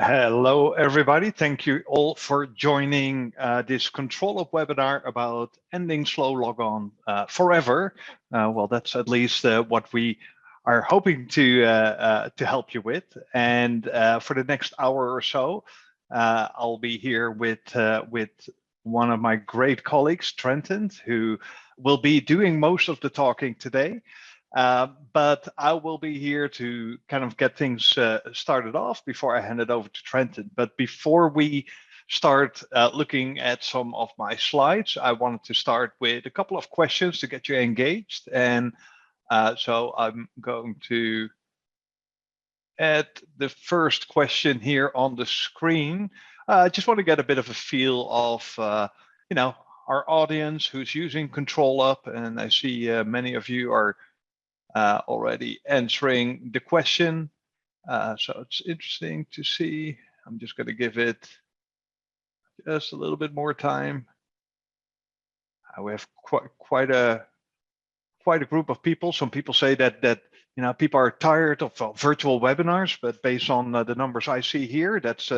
Hello, everybody. Thank you all for joining this ControlUp webinar about ending slow logon forever. Well, that's at least what we are hoping to help you with. And for the next hour or so, I'll be here with one of my great colleagues, Trentent, who will be doing most of the talking today. But I will be here to kind of get things started off before I hand it over to Trenton. But before we start looking at some of my slides, I wanted to start with a couple of questions to get you engaged. And so I'm going to add the first question here on the screen. I just want to get a bit of a feel of, our audience who's using ControlUp. And I see many of you are already answering the question. So it's interesting to see. I'm just going to give it just a little bit more time. We have quite a group of people. Some people say that people are tired of virtual webinars, but based on the numbers I see here, that's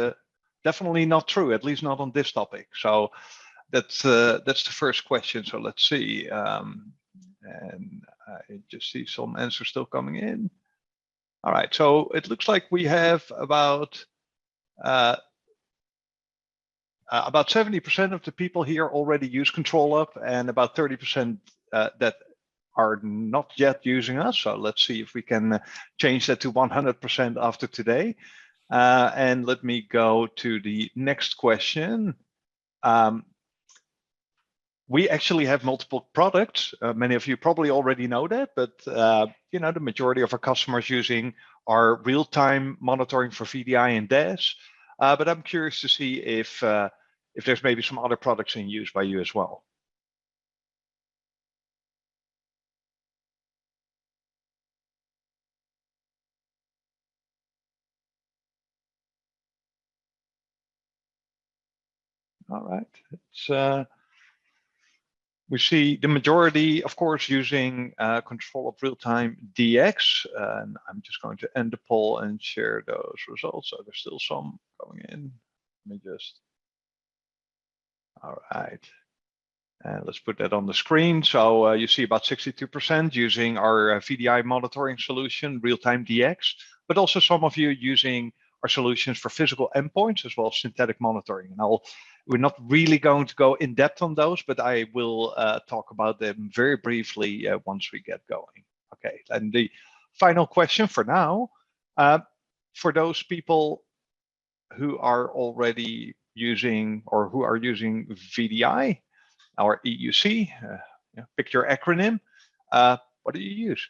definitely not true. At least not on this topic. So that's the first question. So let's see. And I just see some answers still coming in. All right, so it looks like we have about 70% of the people here already use ControlUp, and about 30% that are not yet using us. So let's see if we can change that to 100% after today. And let me go to the next question. We actually have multiple products. Many of you probably already know that, but the majority of our customers using our real-time monitoring for VDI and DAS. But I'm curious to see if there's maybe some other products in use by you as well. All right, it's. We see the majority, of course, using ControlUp Real-Time DX. And I'm just going to end the poll and share those results. So there's still some going in. Let me just. All right. And let's put that on the screen. So you see about 62% using our VDI monitoring solution, Real-Time DX, but also some of you using our solutions for physical endpoints as well as synthetic monitoring. And we're not really going to go in depth on those, but I will talk about them very briefly once we get going. Okay, and the final question for now, for those people who are already using or who are using VDI or EUC, pick your acronym, what do you use?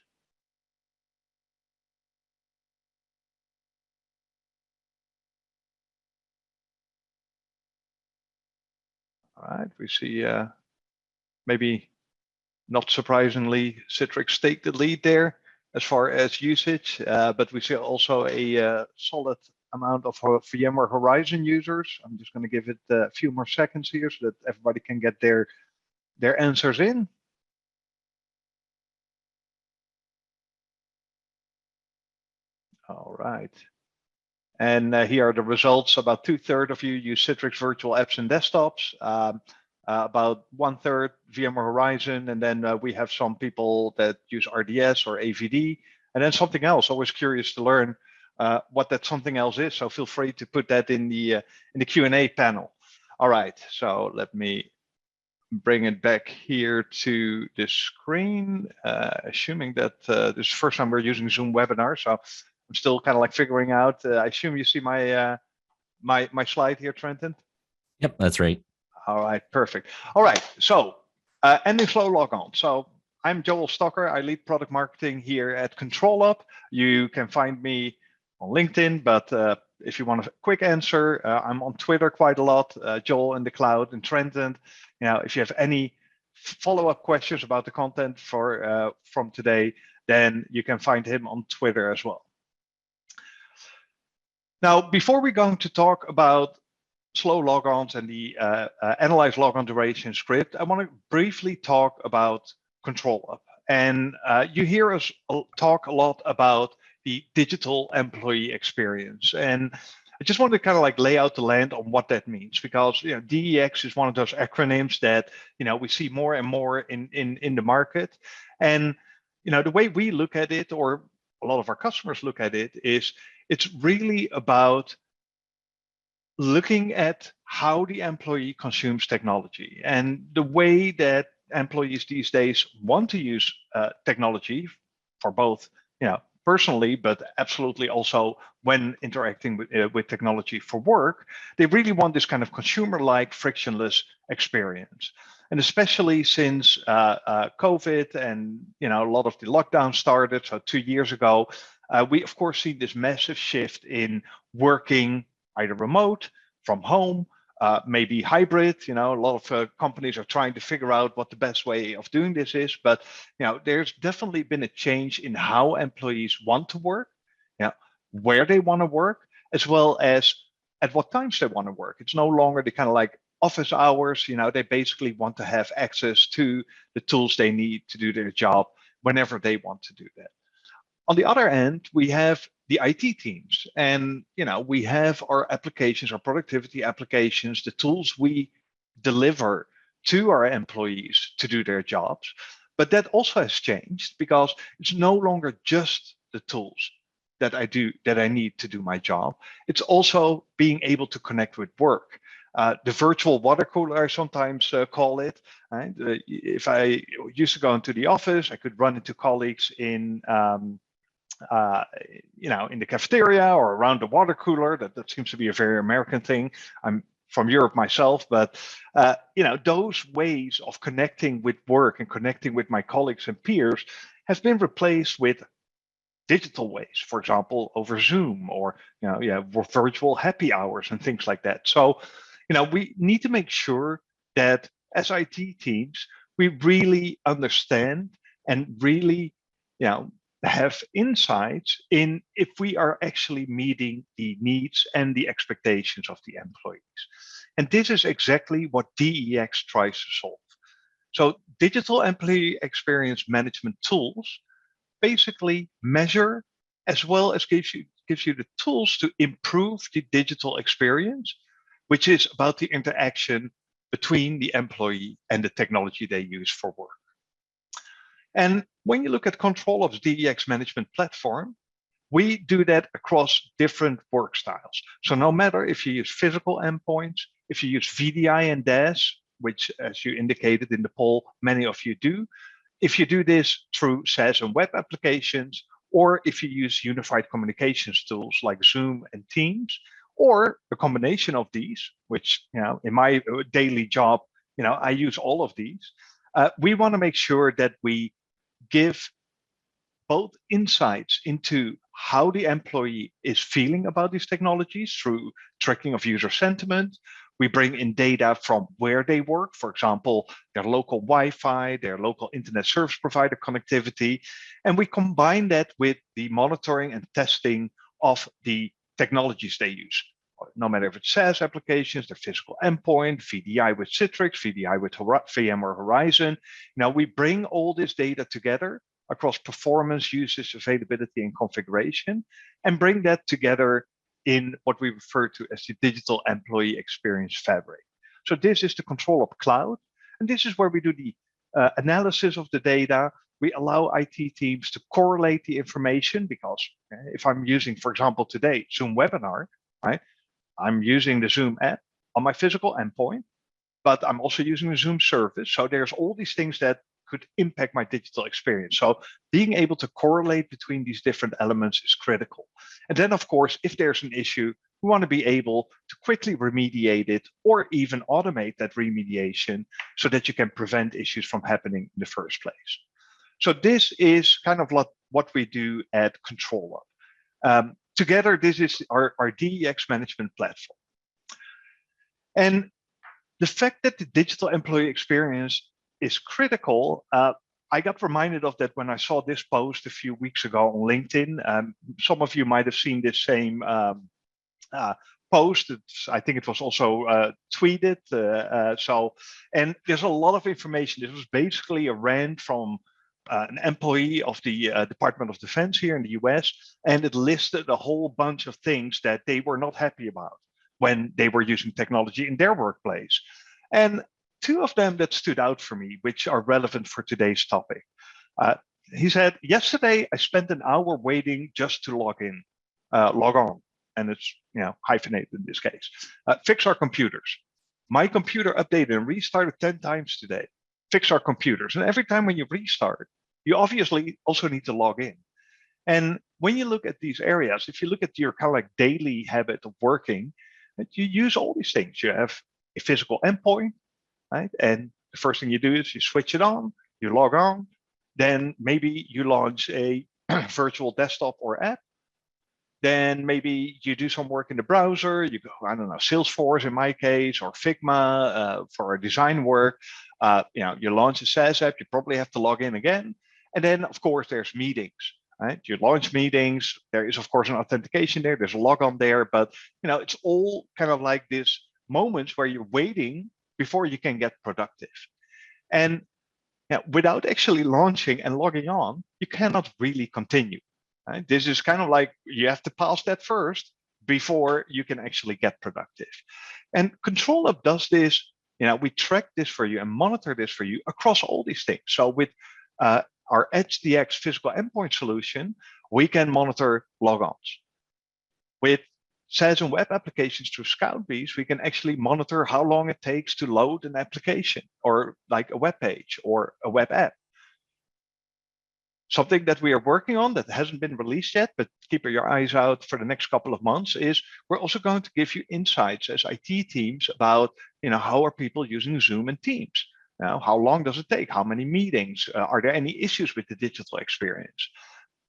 All right, we see maybe not surprisingly, Citrix take the lead there as far as usage, but we see also a solid amount of VMware Horizon users. I'm just going to give it a few more seconds here so that everybody can get their answers in. All right. And here are the results. About 2/3 of you use Citrix Virtual Apps and Desktops. About 1/3 VMware Horizon, and then we have some people that use RDS or AVD, and then something else. Always curious to learn what that something else is. So feel free to put that in the Q&A panel. All right. So let me bring it back here to the screen. Assuming that this is the first time we're using Zoom webinar, so I'm still kind of like figuring out. I assume you see my my slide here, Trenton. Yep, that's right. All right, perfect. All right, so ending slow logon. So I'm Joel Stocker. I lead product marketing here at ControlUp. You can find me on LinkedIn, but if you want a quick answer, I'm on Twitter quite a lot. Joel in the cloud and Trenton. If you have any follow-up questions about the content for from today, then you can find him on Twitter as well. Now, before we're going to talk about slow logons and the analyze logon duration script, I want to briefly talk about ControlUp. And you hear us talk a lot about the digital employee experience. And I just want to kind of like lay out the land on what that means, because DEX is one of those acronyms that we see more and more in the market. And the way we look at it, or a lot of our customers look at it, is it's really about looking at how the employee consumes technology. And the way that employees these days want to use technology for both, personally, but absolutely also when interacting with technology for work, they really want this kind of consumer-like frictionless experience. And especially since COVID and a lot of the lockdown started, so 2 years ago, we of course see this massive shift in working either remote, from home, maybe hybrid. A lot of companies are trying to figure out what the best way of doing this is. But there's definitely been a change in how employees want to work, where they want to work, as well as at what times they want to work. It's no longer the kind of like office hours. They basically want to have access to the tools they need to do their job whenever they want to do that. On the other end, we have the IT teams, and we have our applications, our productivity applications, the tools we deliver to our employees to do their jobs. But that also has changed, because it's no longer just the tools that I need to do my job. It's also being able to connect with work. The virtual water cooler, I sometimes call it. Right? If I used to go into the office, I could run into colleagues in in the cafeteria or around the water cooler. That seems to be a very American thing. I'm from Europe myself, but those ways of connecting with work and connecting with my colleagues and peers has been replaced with digital ways, for example, over Zoom, or virtual happy hours and things like that. So we need to make sure that as IT teams, we really understand and really have insights in if we are actually meeting the needs and the expectations of the employees. And this is exactly what DEX tries to solve. So digital employee experience management tools basically measure, as well as gives you the tools to improve the digital experience, which is about the interaction between the employee and the technology they use for work. And when you look at ControlUp's DEX management platform, we do that across different work styles. So no matter if you use physical endpoints, if you use VDI and DAS, which, as you indicated in the poll, many of you do, if you do this through SaaS and web applications, or if you use unified communications tools like Zoom and Teams, or a combination of these, which in my daily job, I use all of these. We want to make sure that we give both insights into how the employee is feeling about these technologies through tracking of user sentiment. We bring in data from where they work, for example, their local Wi-Fi, their local internet service provider connectivity, and we combine that with the monitoring and testing of the technologies they use. No matter if it's SaaS applications, their physical endpoint, VDI with Citrix, VDI with VMware Horizon. We bring all this data together across performance, usage, availability, and configuration, and bring that together in what we refer to as the digital employee experience fabric. So this is the ControlUp Cloud, and this is where we do the analysis of the data. We allow IT teams to correlate the information, because if I'm using, for example, today, Zoom Webinar, right? I'm using the Zoom app on my physical endpoint, but I'm also using the Zoom service. So there's all these things that could impact my digital experience. So being able to correlate between these different elements is critical. And then, of course, if there's an issue, we want to be able to quickly remediate it, or even automate that remediation, so that you can prevent issues from happening in the first place. So this is kind of what we do at ControlUp. Together, this is our DEX management platform. And the fact that the digital employee experience is critical, I got reminded of that when I saw this post a few weeks ago on LinkedIn. Some of you might have seen this same post. I think it was also tweeted. And there's a lot of information. This was basically a rant from an employee of the Department of Defense here in the US, and it listed a whole bunch of things that they were not happy about when they were using technology in their workplace. And two of them that stood out for me, which are relevant for today's topic. He said, yesterday I spent an hour waiting just to log on, and it's hyphenated in this case. Fix our computers. My computer updated and restarted 10 times today. Fix our computers. And every time when you restart, you obviously also need to log in. And when you look at these areas, if you look at your kind of like daily habit of working, you use all these things. You have a physical endpoint, right? And the first thing you do is you switch it on, you log on, then maybe you launch a virtual desktop or app. Then maybe you do some work in the browser. You go, I don't know, Salesforce in my case, or Figma for our design work. You launch a SaaS app. You probably have to log in again. And then, of course, there's meetings. Right? You launch meetings. There is, of course, an authentication there. There's a logon there, but it's all kind of like this moments where you're waiting before you can get productive. And without actually launching and logging on, you cannot really continue. Right? This is kind of like you have to pass that first before you can actually get productive. And ControlUp does this. We track this for you and monitor this for you across all these things. So with our HDX physical endpoint solution, we can monitor logons. With SaaS and web applications through ScoutBees, we can actually monitor how long it takes to load an application or like a web page or a web app. Something that we are working on that hasn't been released yet, but keep your eyes out for the next couple of months, is we're also going to give you insights as IT teams about, how are people using Zoom and Teams? How long does it take? How many meetings? Are there any issues with the digital experience?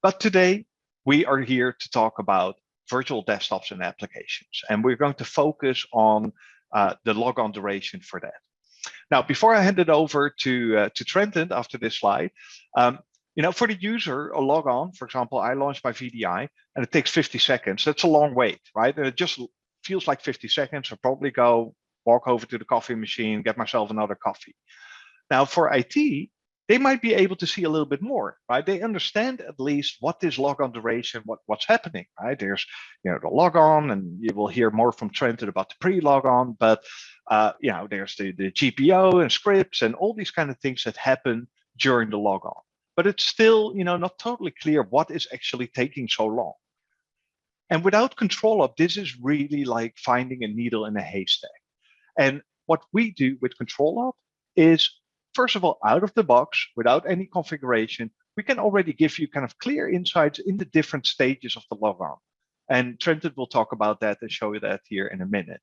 But today, we are here to talk about virtual desktops and applications, and we're going to focus on the logon duration for that. Now, before I hand it over to Trentent after this slide, for the user, a logon, for example, I launched my VDI and it takes 50 seconds. That's a long wait, right? And it just feels like 50 seconds. I'll probably go walk over to the coffee machine, get myself another coffee. Now for IT, they might be able to see a little bit more, right? They understand at least what this logon duration, what's happening, right? There's, the logon, and you will hear more from Trentent about the pre-logon, but there's the GPO and scripts and all these kind of things that happen during the logon. But it's still, not totally clear what is actually taking so long. And without ControlUp, this is really like finding a needle in a haystack. And what we do with ControlUp is, first of all, out of the box, without any configuration, we can already give you kind of clear insights in the different stages of the logon. And Trentent will talk about that and show you that here in a minute.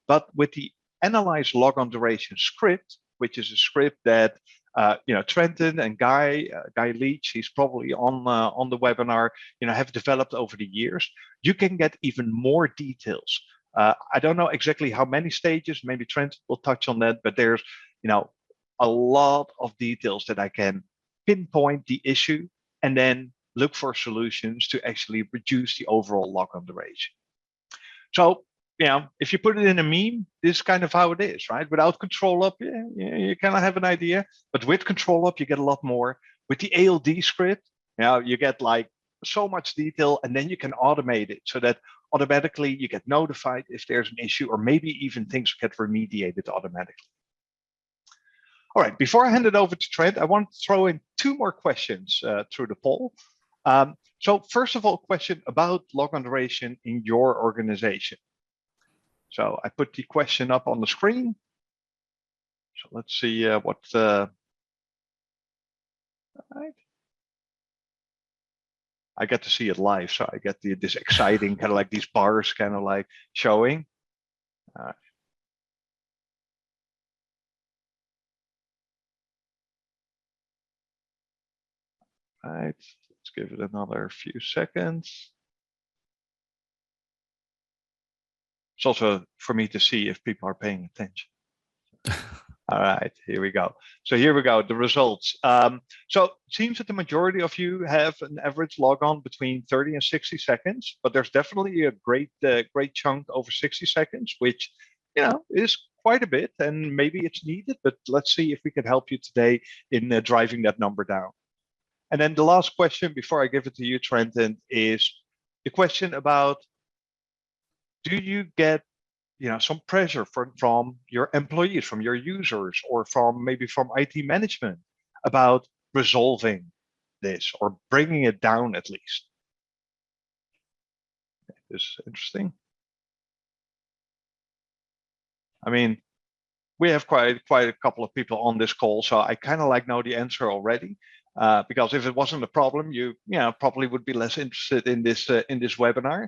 But with the Analyze Logon Duration script, which is a script that Trentent and Guy Leach, he's probably on the webinar, have developed over the years. You can get even more details. I don't know exactly how many stages. Maybe Trentent will touch on that, but there's a lot of details that I can pinpoint the issue and then look for solutions to actually reduce the overall logon duration. So if you put it in a meme, this is kind of how it is, right? Without ControlUp, you kind of have an idea, but with ControlUp, you get a lot more. With the ALD script, you get like so much detail, and then you can automate it so that automatically you get notified if there's an issue, or maybe even things get remediated automatically. All right, before I hand it over to Trent, I want to throw in two more questions through the poll. So first of all, question about logon duration in your organization. So I put the question up on the screen. So let's see what. All right. I get to see it live, so I get this exciting kind of like these bars kind of like showing. All right, let's give it another few seconds. It's also for me to see if people are paying attention. All right, here we go. So here we go, the results. So it seems that the majority of you have an average logon between 30 and 60 seconds, but there's definitely a great chunk over 60 seconds, which is quite a bit, and maybe it's needed, but let's see if we can help you today in driving that number down. And then the last question before I give it to you, Trenton, is the question about, do you get some pressure from your employees, from your users, or maybe from IT management about resolving this or bringing it down at least? It's interesting. I mean, we have quite a couple of people on this call, so I kind of know the answer already. Because if it wasn't a problem, you probably would be less interested in this webinar.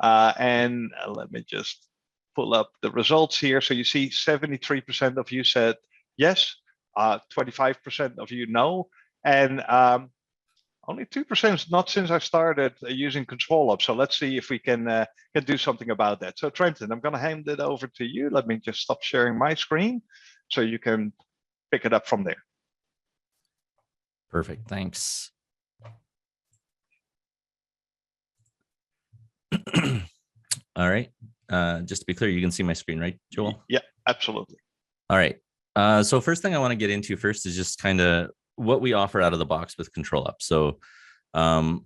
And let me just pull up the results here. So you see 73% of you said yes, 25% of you no, and only 2% not since I started using ControlUp. So let's see if we can do something about that. So Trenton, I'm going to hand it over to you. Let me just stop sharing my screen so you can pick it up from there. Perfect, thanks. All right, just to be clear, you can see my screen, right, Joel? Yeah, absolutely. All right, so first thing I want to get into first is just kind of what we offer out of the box with ControlUp. So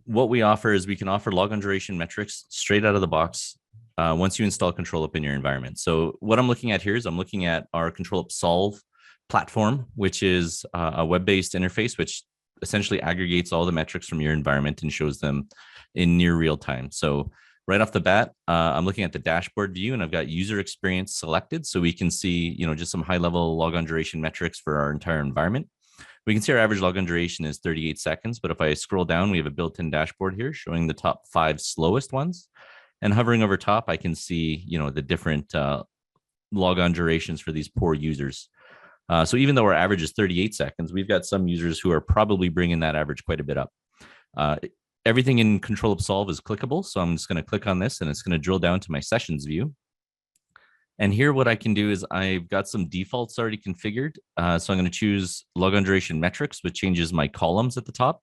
what we offer is we can offer logon duration metrics straight out of the box once you install ControlUp in your environment. So what I'm looking at here is I'm looking at our ControlUp Solve platform, which is a web-based interface, which essentially aggregates all the metrics from your environment and shows them in near real time. So right off the bat, I'm looking at the dashboard view and I've got user experience selected. So we can see, just some high level logon duration metrics for our entire environment. We can see our average logon duration is 38 seconds, but if I scroll down, we have a built-in dashboard here showing the top 5 slowest ones. And hovering over top, I can see, the different logon durations for these poor users. So even though our average is 38 seconds, we've got some users who are probably bringing that average quite a bit up. Everything in ControlUp Solve is clickable. So I'm just going to click on this and it's going to drill down to my sessions view. And here what I can do is I've got some defaults already configured. So I'm going to choose logon duration metrics, which changes my columns at the top.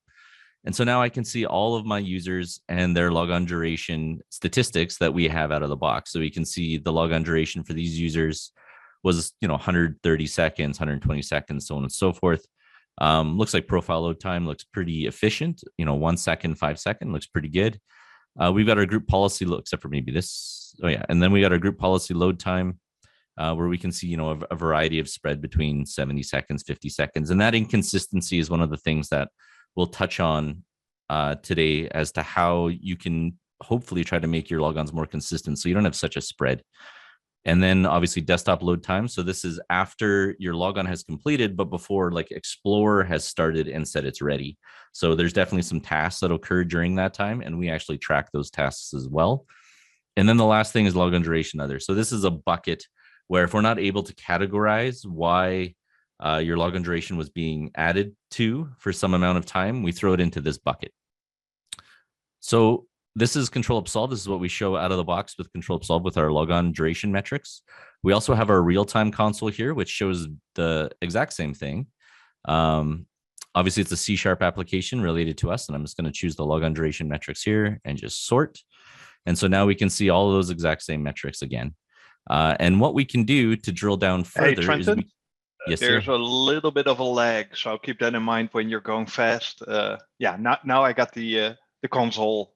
And so now I can see all of my users and their logon duration statistics that we have out of the box. So we can see the logon duration for these users was 130 seconds, 120 seconds, so on and so forth. Looks like profile load time looks pretty efficient. 1 second, 5 seconds looks pretty good. We've got our group policy, except for maybe this. Oh yeah, and then we got our group policy load time, where we can see a variety of spread between 70 seconds, 50 seconds, and that inconsistency is one of the things that we'll touch on today as to how you can hopefully try to make your logons more consistent, so you don't have such a spread. And then obviously desktop load time. So this is after your logon has completed, but before Explorer has started and said it's ready. So there's definitely some tasks that occur during that time, and we actually track those tasks as well. And then the last thing is logon duration other. So this is a bucket where if we're not able to categorize why your logon duration was being added to for some amount of time, we throw it into this bucket. So this is ControlUp Solve. This is what we show out of the box with ControlUp Solve with our logon duration metrics. We also have our real-time console here, which shows the exact same thing. Obviously, it's a C# application related to us, and I'm just going to choose the logon duration metrics here and just sort. And so now we can see all of those exact same metrics again. And what we can do to drill down further is yes, there's sir. a little bit of a lag, so keep that in mind when you're going fast. Yeah, now I got the console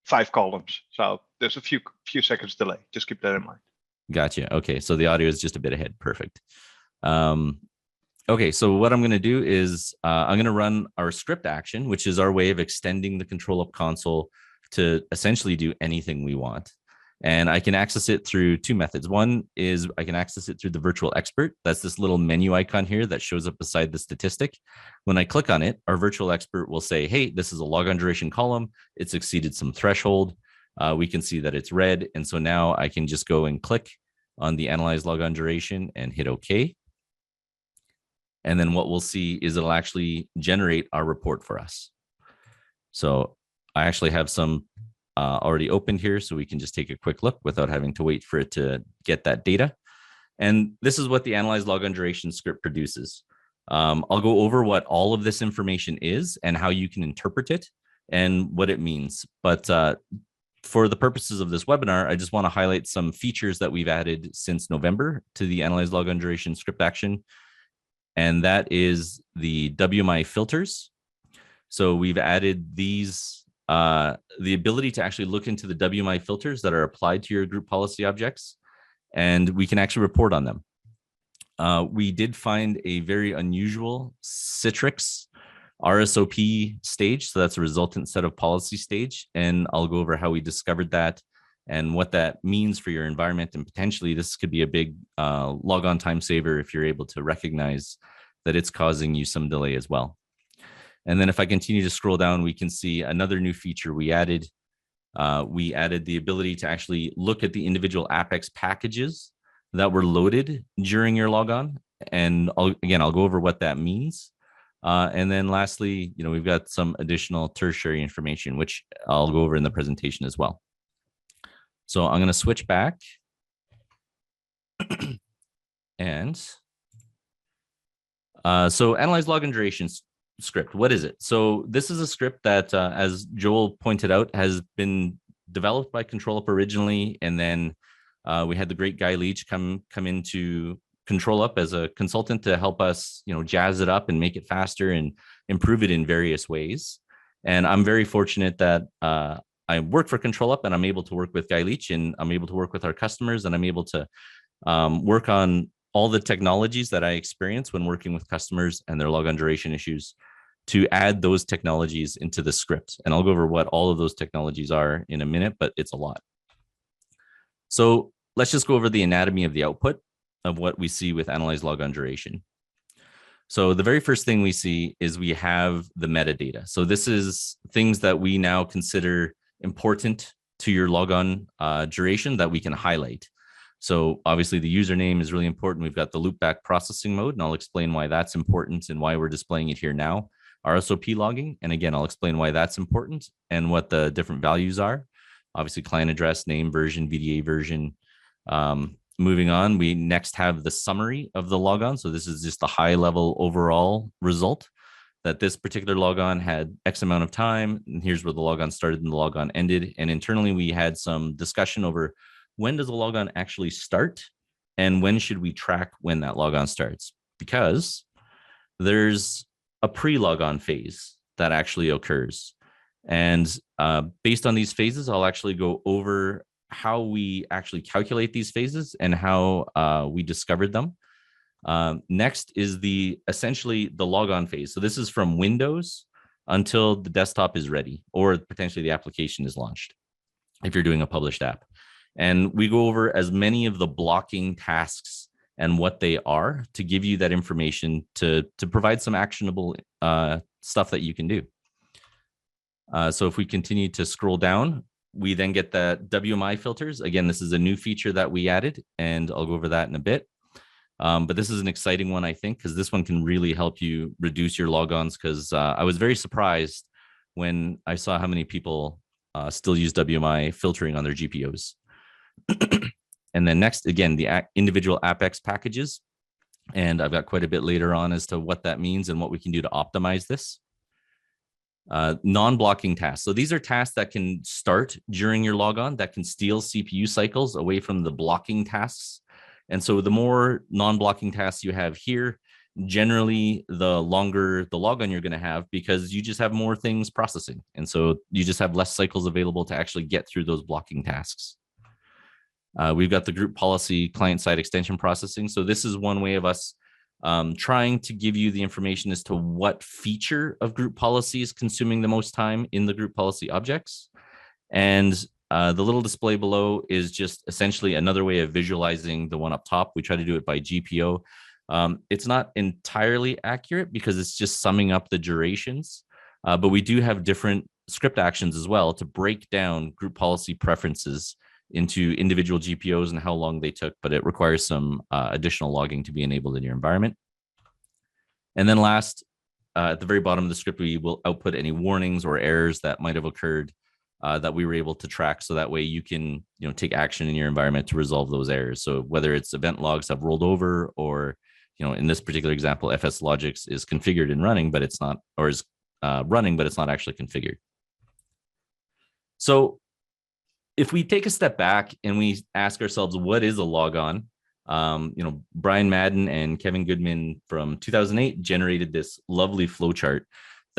5 columns, so there's a few seconds delay. Just keep that in mind. Gotcha. Okay, so the audio is just a bit ahead. Perfect. Okay, so what I'm going to do is I'm going to run our script action, which is our way of extending the ControlUp console to essentially do anything we want. And I can access it through 2 methods. One is I can access it through the virtual expert. That's this little menu icon here that shows up beside the statistic. When I click on it, our virtual expert will say, hey, this is a logon duration column. It's exceeded some threshold. We can see that it's red. And so now I can just go and click on the analyze logon duration and hit OK. And then what we'll see is it'll actually generate our report for us. So I actually have some already opened here, so we can just take a quick look without having to wait for it to get that data. And this is what the analyze logon duration script produces. I'll go over what all of this information is and how you can interpret it and what it means. But for the purposes of this webinar, I just want to highlight some features that we've added since November to the analyze logon duration script action. And that is the WMI filters. So we've added these, the ability to actually look into the WMI filters that are applied to your group policy objects, and we can actually report on them. We did find a very unusual Citrix RSOP stage. So that's a resultant set of policy stage. And I'll go over how we discovered that and what that means for your environment. And potentially this could be a big logon time saver if you're able to recognize that it's causing you some delay as well. And then if I continue to scroll down, we can see another new feature we added. We added the ability to actually look at the individual AppX packages that were loaded during your logon. And I'll go over what that means. And then lastly, we've got some additional tertiary information, which I'll go over in the presentation as well. So I'm going to switch back. And so analyze logon duration script. What is it? So this is a script that, as Joel pointed out, has been developed by ControlUp originally. And then we had the great Guy Leach come into ControlUp as a consultant to help us, jazz it up and make it faster and improve it in various ways. And I'm very fortunate that I work for ControlUp and I'm able to work with Guy Leach and I'm able to work with our customers and I'm able to work on all the technologies that I experience when working with customers and their logon duration issues to add those technologies into the script. And I'll go over what all of those technologies are in a minute, but it's a lot. So let's just go over the anatomy of the output of what we see with analyze logon duration. So the very first thing we see is we have the metadata. So this is things that we now consider important to your logon duration that we can highlight. So obviously the username is really important. We've got the loopback processing mode, and I'll explain why that's important and why we're displaying it here now. RSOP logging, and again, I'll explain why that's important and what the different values are. Obviously client address, name, version, VDA version. Moving on, we next have the summary of the logon. So this is just the high level overall result that this particular logon had X amount of time. And here's where the logon started and the logon ended. And internally, we had some discussion over when does the logon actually start and when should we track when that logon starts? Because there's a pre-logon phase that actually occurs. And based on these phases, I'll actually go over how we actually calculate these phases and how we discovered them. Next is essentially the logon phase. So this is from Windows until the desktop is ready, or potentially the application is launched if you're doing a published app. And we go over as many of the blocking tasks and what they are to give you that information to provide some actionable stuff that you can do. So if we continue to scroll down, we then get the WMI filters. Again, this is a new feature that we added, and I'll go over that in a bit. But this is an exciting one, I think, because this one can really help you reduce your logons, because I was very surprised when I saw how many people still use WMI filtering on their GPOs. And then next, again, the individual AppX packages. And I've got quite a bit later on as to what that means and what we can do to optimize this. Non-blocking tasks. So these are tasks that can start during your logon that can steal CPU cycles away from the blocking tasks. And so the more non-blocking tasks you have here, generally the longer the logon you're going to have, because you just have more things processing. And so you just have less cycles available to actually get through those blocking tasks. We've got the group policy client-side extension processing. So this is one way of us trying to give you the information as to what feature of group policy is consuming the most time in the group policy objects. And the little display below is just essentially another way of visualizing the one up top. We try to do it by GPO. It's not entirely accurate because it's just summing up the durations, but we do have different script actions as well to break down group policy preferences into individual GPOs and how long they took, but it requires some additional logging to be enabled in your environment. And then last, at the very bottom of the script, we will output any warnings or errors that might have occurred that we were able to track. So that way you can take action in your environment to resolve those errors. So whether it's event logs have rolled over, or in this particular example, FSLogix is configured and running, but it's not, or is running, but it's not actually configured. So if we take a step back and we ask ourselves, what is a logon? Brian Madden and Kevin Goodman from 2008 generated this lovely flowchart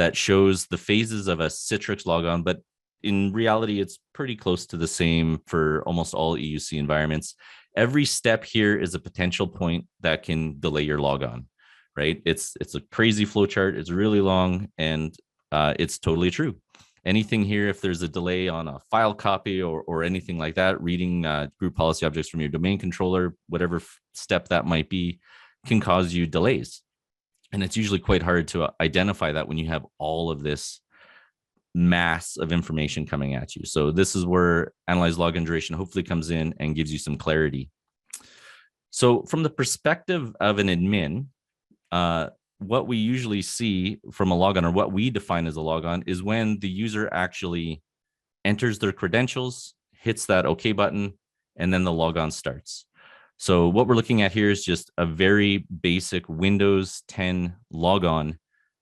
that shows the phases of a Citrix logon, but in reality, it's pretty close to the same for almost all EUC environments. Every step here is a potential point that can delay your logon, right? It's a crazy flowchart. It's really long, and it's totally true. Anything here, if there's a delay on a file copy or anything like that, reading group policy objects from your domain controller, whatever step that might be, can cause you delays. And it's usually quite hard to identify that when you have all of this mass of information coming at you. So this is where Analyze Logon Duration hopefully comes in and gives you some clarity. So from the perspective of an admin, what we usually see from a logon, or what we define as a logon, is when the user actually enters their credentials, hits that OK button, and then the logon starts. So what we're looking at here is just a very basic Windows 10 logon.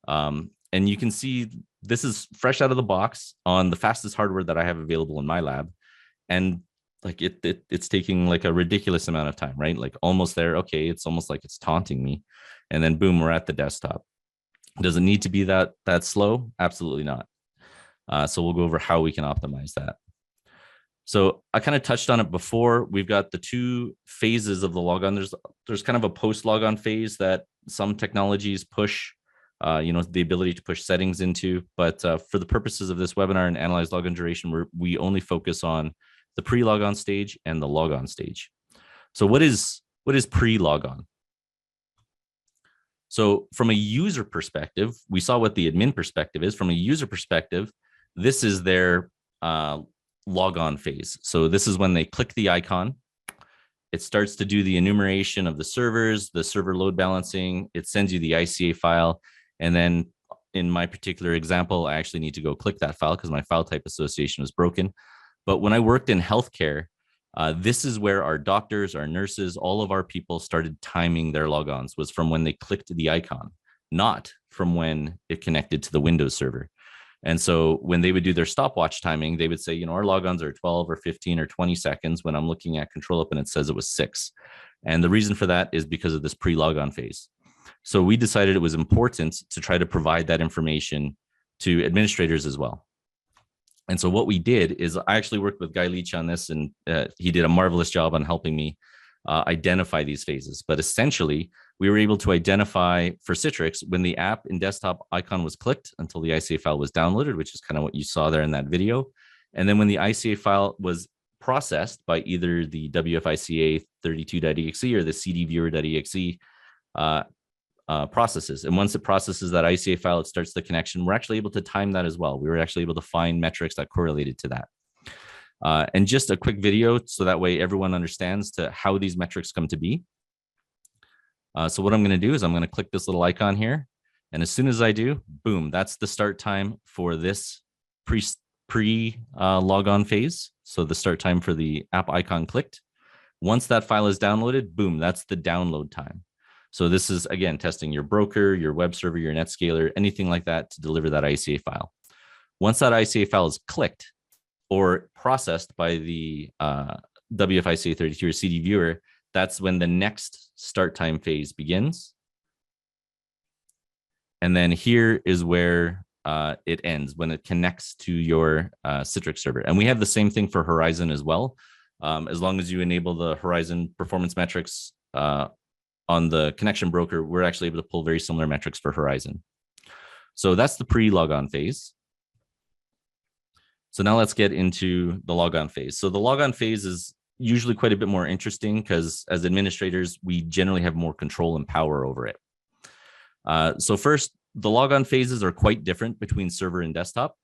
And you can see this is fresh out of the box on the fastest hardware that I have available in my lab. And like it's taking like a ridiculous amount of time, right? Like almost there. Okay, it's almost like it's taunting me. And then boom, we're at the desktop. Does it need to be that slow? Absolutely not. So we'll go over how we can optimize that. So I kind of touched on it before. We've got the two phases of the logon. There's kind of a post logon phase that some technologies push, the ability to push settings into. But for the purposes of this webinar and Analyze Logon Duration, we only focus on the pre-logon stage and the logon stage. So what is pre-logon? So from a user perspective, we saw what the admin perspective is. From a user perspective, this is their logon phase. So this is when they click the icon. It starts to do the enumeration of the servers, the server load balancing. It sends you the ICA file. And then in my particular example, I actually need to go click that file because my file type association was broken. But when I worked in healthcare, this is where our doctors, our nurses, all of our people started timing their logons, was from when they clicked the icon, not from when it connected to the Windows server. And so when they would do their stopwatch timing, they would say, our logons are 12 or 15 or 20 seconds when I'm looking at ControlUp and it says it was 6. And the reason for that is because of this pre-logon phase. So we decided it was important to try to provide that information to administrators as well. And so what we did is I actually worked with Guy Leach on this, and he did a marvelous job on helping me identify these phases. But essentially, we were able to identify for Citrix when the app in desktop icon was clicked until the ICA file was downloaded, which is kind of what you saw there in that video. And then when the ICA file was processed by either the WFICA 32.exe or the cdviewer.exe processes. And once it processes that ICA file, it starts the connection. We're actually able to time that as well. We were actually able to find metrics that correlated to that. And just a quick video so that way everyone understands to how these metrics come to be. So what I'm going to do is I'm going to click this little icon here. And as soon as I do, boom, that's the start time for this pre-logon phase. So the start time for the app icon clicked. Once that file is downloaded, boom, that's the download time. So this is, again, testing your broker, your web server, your NetScaler, anything like that to deliver that ICA file. Once that ICA file is clicked or processed by the WFICA 32 or CD viewer, that's when the next start time phase begins. And then here is where it ends, when it connects to your Citrix server. And we have the same thing for Horizon as well. As long as you enable the Horizon performance metrics on the connection broker, we're actually able to pull very similar metrics for Horizon. So that's the pre-logon phase. So now let's get into the logon phase. So the logon phase is usually quite a bit more interesting because as administrators, we generally have more control and power over it. So first, the logon phases are quite different between server and desktop.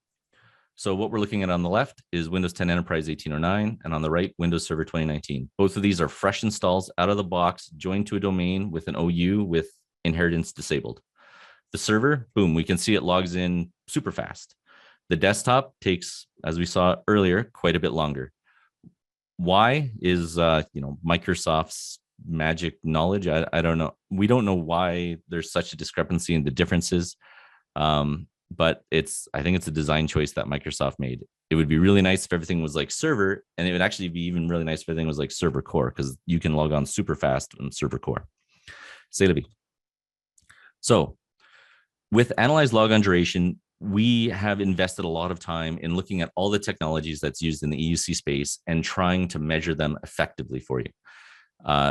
So what we're looking at on the left is Windows 10 Enterprise 1809, and on the right, Windows Server 2019. Both of these are fresh installs out of the box, joined to a domain with an OU with inheritance disabled. The server, boom, we can see it logs in super fast. The desktop takes, as we saw earlier, quite a bit longer. Why is Microsoft's magic knowledge? I don't know. We don't know why there's such a discrepancy in the differences. But I think it's a design choice that Microsoft made. It would be really nice if everything was like server, and it would actually be even really nice if everything was like server core, because you can log on super fast on server core. C'est la vie. So with Analyze Logon Duration, we have invested a lot of time in looking at all the technologies that's used in the EUC space and trying to measure them effectively for you.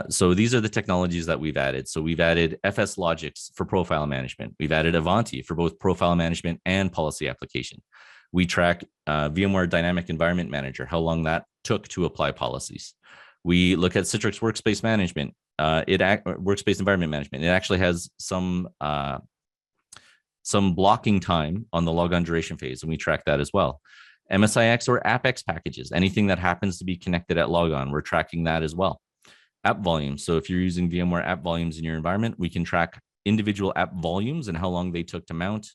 So these are the technologies that we've added. So we've added FSLogix for profile management. We've added Ivanti for both profile management and policy application. We track VMware Dynamic Environment Manager, how long that took to apply policies. We look at Citrix Workspace Management, Workspace Environment Management. It actually has some blocking time on the logon duration phase, and we track that as well. MSIX or AppX packages, anything that happens to be connected at logon, we're tracking that as well. App volumes. So if you're using VMware app volumes in your environment, we can track individual app volumes and how long they took to mount,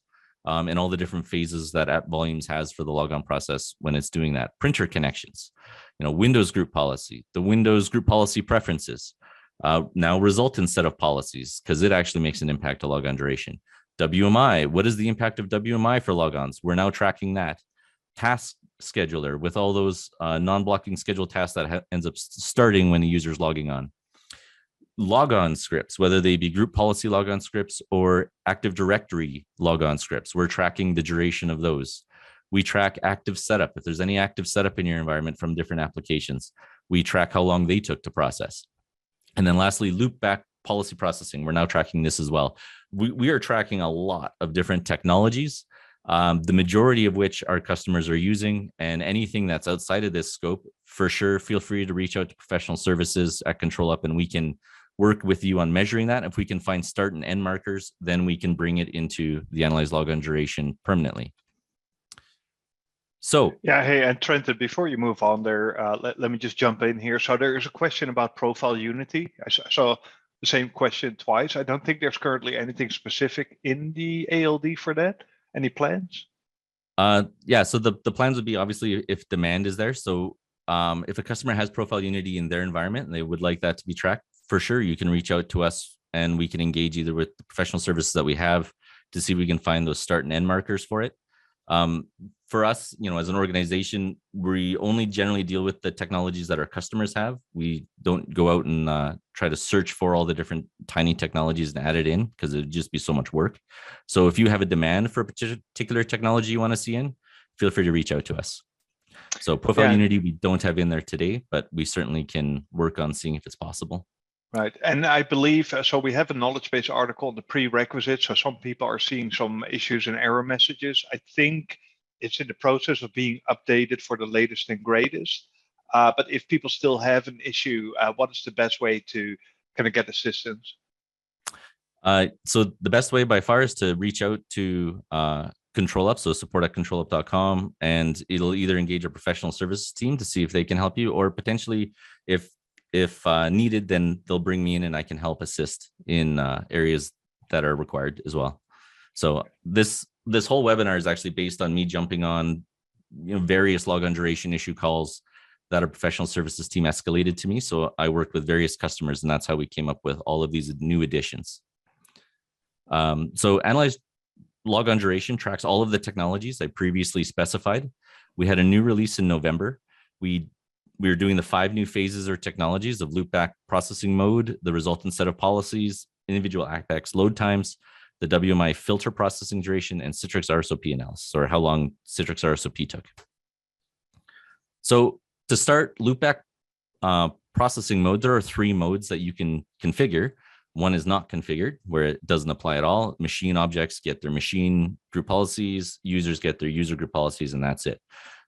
and all the different phases that app volumes has for the logon process when it's doing that. Printer connections, Windows group policy, the Windows group policy preferences, now Resultant set of policies, because it actually makes an impact to logon duration. WMI, what is the impact of WMI for logons? We're now tracking that. Task scheduler with all those non-blocking scheduled tasks that ends up starting when the user is logging on. Logon scripts, whether they be group policy logon scripts or Active Directory logon scripts, we're tracking the duration of those. We track active setup. If there's any active setup in your environment from different applications, we track how long they took to process. And then lastly, loopback policy processing. We're now tracking this as well. We are tracking a lot of different technologies, the majority of which our customers are using, and anything that's outside of this scope, for sure, feel free to reach out to professional services at ControlUp, and we can work with you on measuring that. If we can find start and end markers, then we can bring it into the analyze logon duration permanently. So yeah, hey, and Trenton, before you move on there, let me just jump in here. So there is a question about profile unity. I saw the same question twice. I don't think there's currently anything specific in the ALD for that. Any plans? Yeah, so the plans would be obviously if demand is there. So if a customer has profile unity in their environment and they would like that to be tracked, for sure, you can reach out to us and we can engage either with the professional services that we have to see if we can find those start and end markers for it. For us, as an organization, we only generally deal with the technologies that our customers have. We don't go out and try to search for all the different tiny technologies and add it in, because it'd just be so much work. So if you have a demand for a particular technology you want to see in, feel free to reach out to us. So profile unity, we don't have in there today, but we certainly can work on seeing if it's possible. Right. And I believe, so we have a knowledge base article on the prerequisites. So some people are seeing some issues and error messages. I think it's in the process of being updated for the latest and greatest. But if people still have an issue, what is the best way to kind of get assistance? So the best way by far is to reach out to ControlUp, so support@controlup.com, and it'll either engage a professional services team to see if they can help you, or potentially if needed, then they'll bring me in and I can help assist in areas that are required as well. So this whole webinar is actually based on me jumping on various logon duration issue calls that our professional services team escalated to me. So I worked with various customers, and that's how we came up with all of these new additions. So analyze logon duration tracks all of the technologies I previously specified. We had a new release in November. We are doing the 5 new phases or technologies of loopback processing mode, the resultant set of policies, individual AppX load times, the WMI filter processing duration, and Citrix RSOP analysis, or how long Citrix RSOP took. So to start loopback processing mode, there are 3 modes that you can configure. One is not configured, where it doesn't apply at all. Machine objects get their machine group policies, users get their user group policies, and that's it.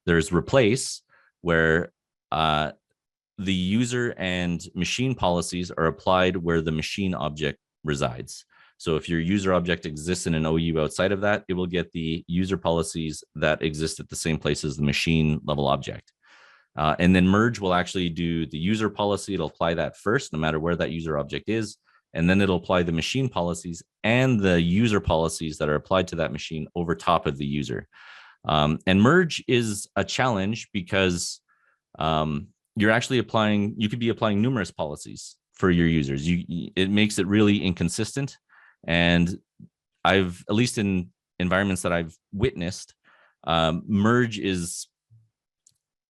There's replace, where the user and machine policies are applied where the machine object resides. So if your user object exists in an OU outside of that, it will get the user policies that exist at the same place as the machine level object. And then merge will actually do the user policy. It'll apply that first, no matter where that user object is. And then it'll apply the machine policies and the user policies that are applied to that machine over top of the user. And merge is a challenge because you're actually you could be applying numerous policies for your users. It makes it really inconsistent. And at least in environments that I've witnessed, merge is,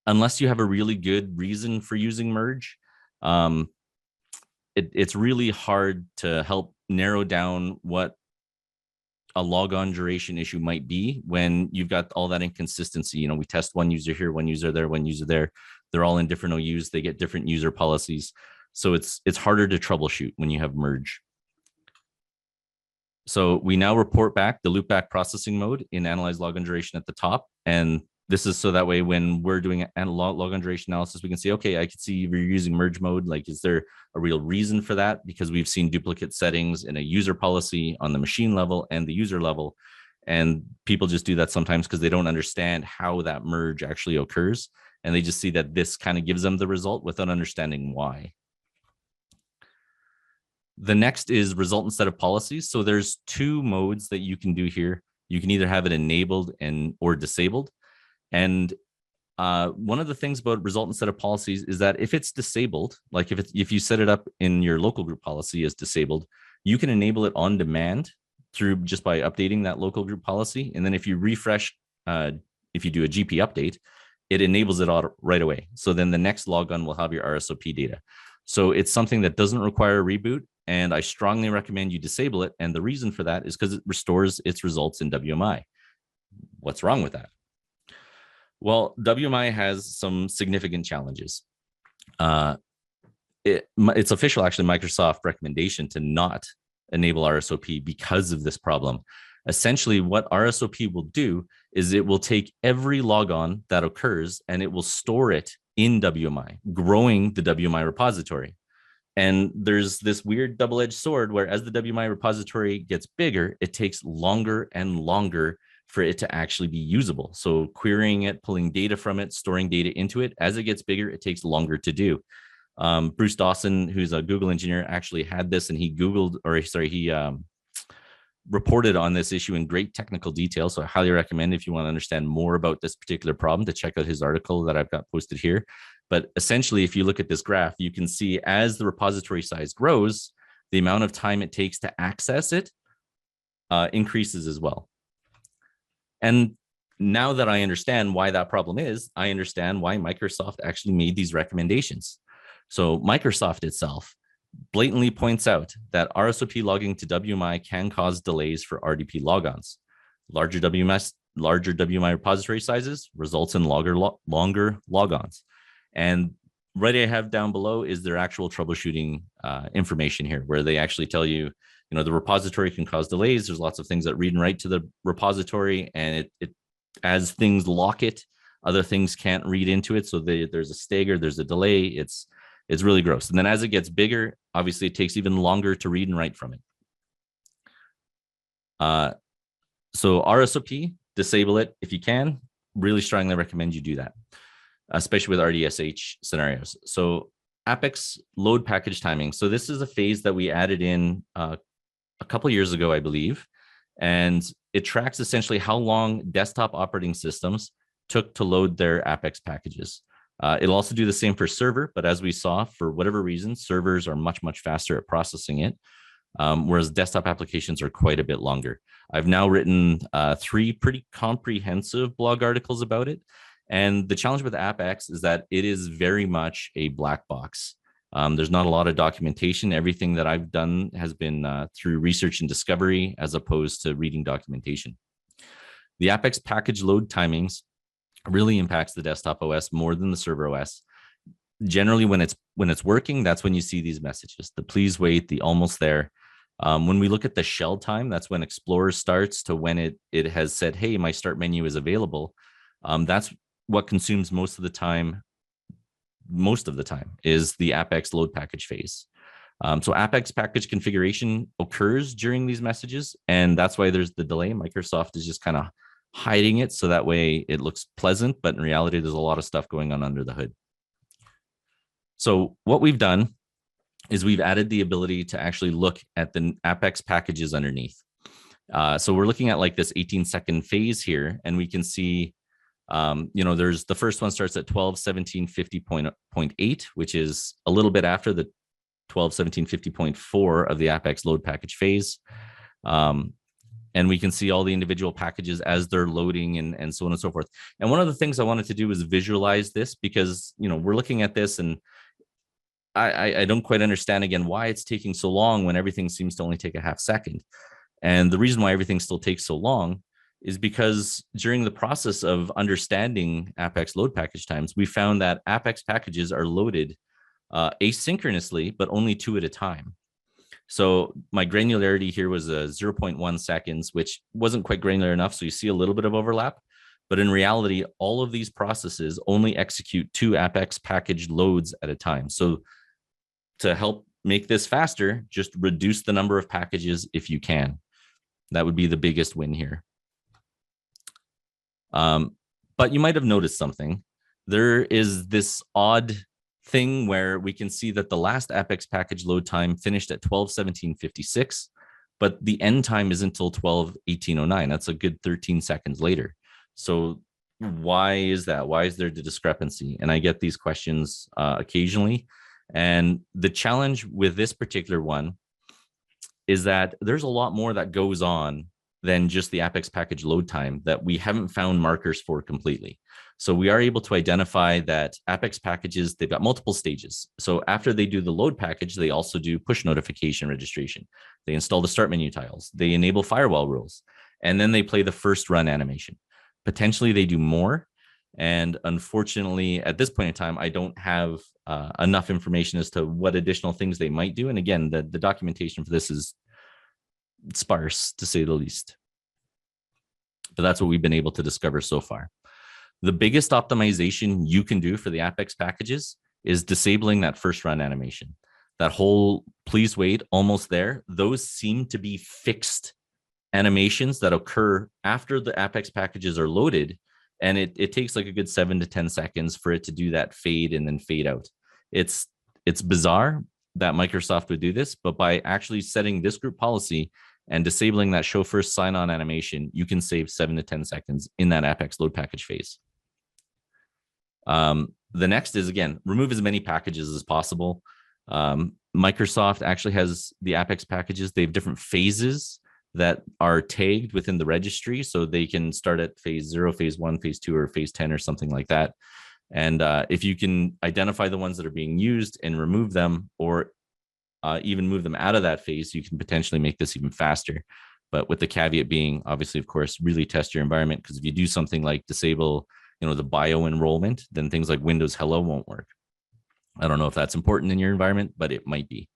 unless you have a really good reason for using merge, it's really hard to help narrow down what a logon duration issue might be when you've got all that inconsistency. You know, we test one user here, one user there, one user there. They're all in different OUs. They get different user policies. So it's harder to troubleshoot when you have merge. So we now report back the loopback processing mode in analyze logon duration at the top. And this is so that way when we're doing logon duration analysis, we can see, okay, I can see you're using merge mode. Like, is there a real reason for that? Because we've seen duplicate settings in a user policy on the machine level and the user level. And people just do that sometimes because they don't understand how that merge actually occurs. And they just see that this kind of gives them the result without understanding why. The next is resultant set of policies. So there's two modes that you can do here. You can either have it enabled or disabled. And one of the things about resultant set of policies is that if it's disabled, like if you set it up in your local group policy as disabled, you can enable it on demand through just by updating that local group policy. And then if you refresh, if you do a GP update, it enables it right away. So then the next logon will have your RSOP data. So it's something that doesn't require a reboot. And I strongly recommend you disable it. And the reason for that is because it restores its results in WMI. What's wrong with that? Well, WMI has some significant challenges. It's official, actually, Microsoft recommendation to not enable RSOP because of this problem. Essentially, what RSOP will do is it will take every logon that occurs and it will store it in WMI, growing the WMI repository. And there's this weird double-edged sword where as the WMI repository gets bigger, it takes longer and longer for it to actually be usable. So querying it, pulling data from it, storing data into it, as it gets bigger, it takes longer to do. Bruce Dawson, who's a Google engineer, actually had this, and he reported on this issue in great technical detail. So I highly recommend, if you want to understand more about this particular problem, to check out his article that I've got posted here. But essentially, if you look at this graph, you can see as the repository size grows, the amount of time it takes to access it increases as well. And now that I understand why that problem is, I understand why Microsoft actually made these recommendations. So Microsoft itself blatantly points out that RSOP logging to WMI can cause delays for RDP logons. Larger WMI repository sizes results in longer logons. And right I have down below is their actual troubleshooting information here, where they actually tell you, the repository can cause delays. There's lots of things that read and write to the repository, and it as things lock it, other things can't read into it. So there's a stagger, there's a delay. It's really gross. And then as it gets bigger, obviously it takes even longer to read and write from it. So RSOP, disable it if you can. Really strongly recommend you do that, especially with RDSH scenarios. So AppX load package timing. So this is a phase that we added in a couple of years ago, I believe. And it tracks essentially how long desktop operating systems took to load their AppX packages. It'll also do the same for server, but as we saw, for whatever reason, servers are much, much faster at processing it, whereas desktop applications are quite a bit longer. I've now written 3 pretty comprehensive blog articles about it. And the challenge with AppX is that it is very much a black box. There's not a lot of documentation. Everything that I've done has been through research and discovery as opposed to reading documentation. The AppX package load timings really impacts the desktop OS more than the server OS. Generally, when it's working, that's when you see these messages, the please wait, the almost there. When we look at the shell time, that's when Explorer starts to when it has said, hey, my start menu is available. That's what consumes most of the time is the AppX load package phase. So AppX package configuration occurs during these messages, and that's why there's the delay. Microsoft is just kind of hiding it so that way it looks pleasant, but in reality, there's a lot of stuff going on under the hood. So what we've done is we've added the ability to actually look at the AppX packages underneath. So we're looking at like this 18-second phase here, and we can see, there's the first one starts at 12.17.50.8, which is a little bit after the 12.17.50.4 of the AppX load package phase. And we can see all the individual packages as they're loading and so on and so forth. And one of the things I wanted to do was visualize this because, we're looking at this and I don't quite understand, again, why it's taking so long when everything seems to only take a half second. And the reason why everything still takes so long is because during the process of understanding AppX load package times, we found that AppX packages are loaded asynchronously, but only 2 at a time. So my granularity here was 0.1 seconds, which wasn't quite granular enough. So you see a little bit of overlap. But in reality, all of these processes only execute 2 AppX package loads at a time. So to help make this faster, just reduce the number of packages if you can. That would be the biggest win here. But you might have noticed something. There is this odd thing where we can see that the last AppX package load time finished at 12:17:56, but the end time is until 12:18:09. That's a good 13 seconds later. So why is that? Why is there the discrepancy? And I get these questions occasionally. And the challenge with this particular one is that there's a lot more that goes on than just the AppX package load time that we haven't found markers for completely. So we are able to identify that AppX packages, they've got multiple stages. So after they do the load package, they also do push notification registration. They install the start menu tiles. They enable firewall rules. And then they play the first run animation. Potentially they do more. And unfortunately, at this point in time, I don't have enough information as to what additional things they might do. And again, the documentation for this is sparse, to say the least. But that's what we've been able to discover so far. The biggest optimization you can do for the AppX packages is disabling that first run animation. That whole please wait, almost there, those seem to be fixed animations that occur after the AppX packages are loaded. And it takes like a good 7 to 10 seconds for it to do that fade and then fade out. It's bizarre that Microsoft would do this, but by actually setting this group policy and disabling that show first sign on animation, you can save 7 to 10 seconds in that AppX load package phase. The next is, again, remove as many packages as possible. Microsoft actually has the AppX packages. They have different phases that are tagged within the registry. So they can start at phase 0, phase 1, phase 2, or phase 10 or something like that. And if you can identify the ones that are being used and remove them, or even move them out of that phase, you can potentially make this even faster. But with the caveat being, obviously, of course, really test your environment, because if you do something like disable, the bio enrollment, then things like Windows Hello won't work. I don't know if that's important in your environment, but it might be.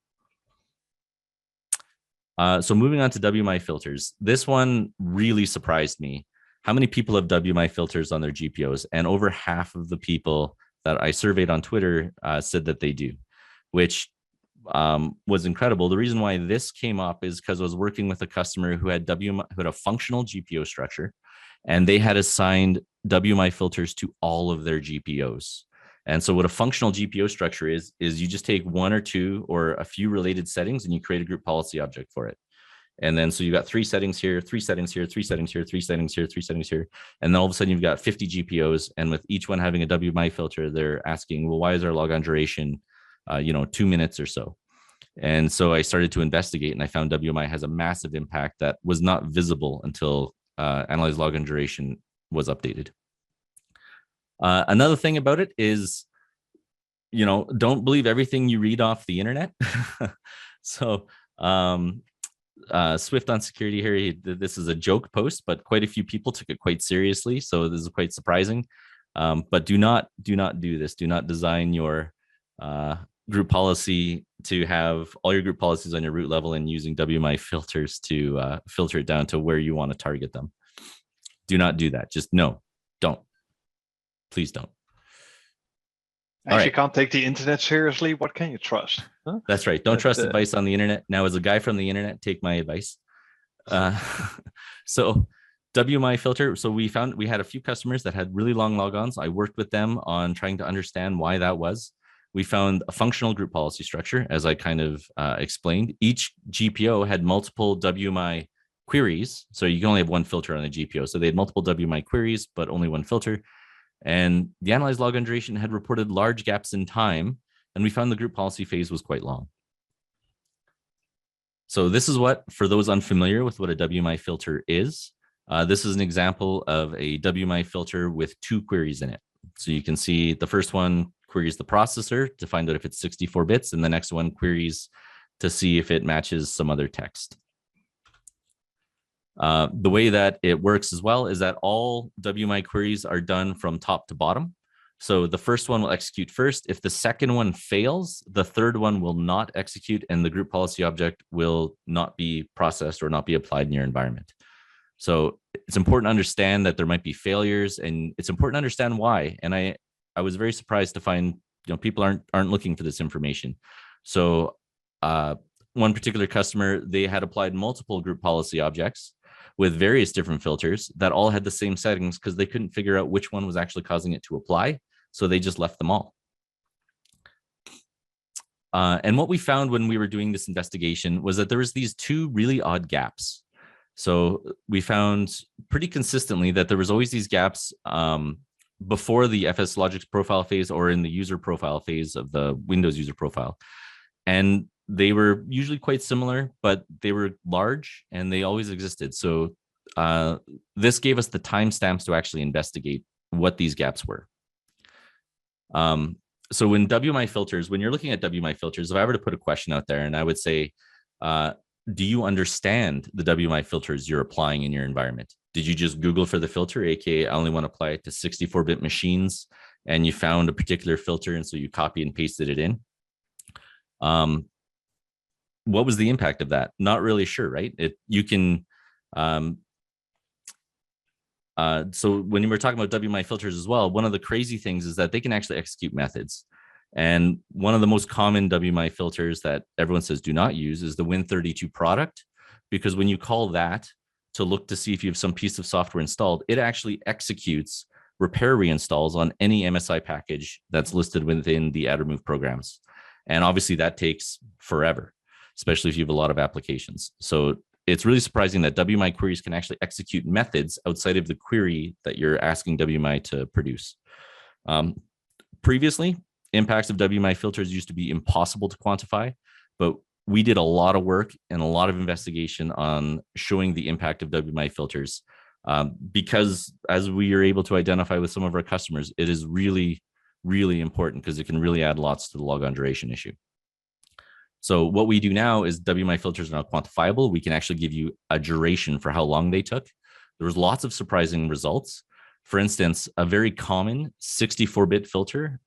So moving on to WMI filters. This one really surprised me. How many people have WMI filters on their GPOs? And over half of the people that I surveyed on Twitter said that they do, which was incredible. The reason why this came up is because I was working with a customer who had a functional GPO structure, and they had assigned WMI filters to all of their GPOs. And so what a functional GPO structure is you just take one or two or a few related settings and you create a group policy object for it. And then so you've got 3 settings here, 3 settings here, 3 settings here, 3 settings here, 3 settings here. And then all of a sudden you've got 50 GPOs. And with each one having a WMI filter, they're asking, well, why is our logon duration 2 minutes or so? And so I started to investigate, and I found WMI has a massive impact that was not visible until Analyze Logon Duration was updated. Another thing about it is, don't believe everything you read off the internet. So Swift on security here, this is a joke post, but quite a few people took it quite seriously. So this is quite surprising. But do not do this. Do not design your group policy to have all your group policies on your root level and using WMI filters to filter it down to where you want to target them. Do not do that. Just no, don't. Please don't. If you can't take the internet seriously, what can you trust? Huh? That's right. Don't trust advice on the internet. Now, as a guy from the internet, take my advice. So WMI filter. So we had a few customers that had really long logons. I worked with them on trying to understand why that was. We found a functional group policy structure, as I kind of explained. Each GPO had multiple WMI queries. So you can only have one filter on a GPO. So they had multiple WMI queries, but only one filter. And the analyzed logon duration had reported large gaps in time, and we found the group policy phase was quite long. So this is what, for those unfamiliar with what a WMI filter is, this is an example of a WMI filter with 2 queries in it. So you can see the first one queries the processor to find out if it's 64 bits, and the next one queries to see if it matches some other text. The way that it works as well is that all WMI queries are done from top to bottom. So the first one will execute first. If the second one fails, the third one will not execute, and the group policy object will not be processed or not be applied in your environment. So it's important to understand that there might be failures, and it's important to understand why. And I was very surprised to find people aren't looking for this information. So one particular customer, they had applied multiple group policy objects with various different filters that all had the same settings because they couldn't figure out which one was actually causing it to apply. So they just left them all. And what we found when we were doing this investigation was that there was these two really odd gaps. So we found pretty consistently that there was always these gaps before the FSLogix profile phase or in the user profile phase of the Windows user profile. And they were usually quite similar, but they were large and they always existed. So this gave us the timestamps to actually investigate what these gaps were. So when WMI filters, when you're looking at WMI filters, if I were to put a question out there and I would say, do you understand the WMI filters you're applying in your environment? Did you just Google for the filter, aka I only want to apply it to 64-bit machines, and you found a particular filter and so you copy and pasted it in? What was the impact of that? Not really sure, right? So when we were talking about WMI filters as well, one of the crazy things is that they can actually execute methods. And one of the most common WMI filters that everyone says do not use is the Win32 product, because when you call that to look to see if you have some piece of software installed, it actually executes repair reinstalls on any MSI package that's listed within the add remove programs. And obviously that takes forever, especially if you have a lot of applications. So it's really surprising that WMI queries can actually execute methods outside of the query that you're asking WMI to produce. Previously, impacts of WMI filters used to be impossible to quantify, but we did a lot of work and a lot of investigation on showing the impact of WMI filters because as we are able to identify with some of our customers, it is really, really important because it can really add lots to the logon duration issue. So what we do now is WMI filters are now quantifiable. We can actually give you a duration for how long they took. There was lots of surprising results. For instance, a very common 64-bit filter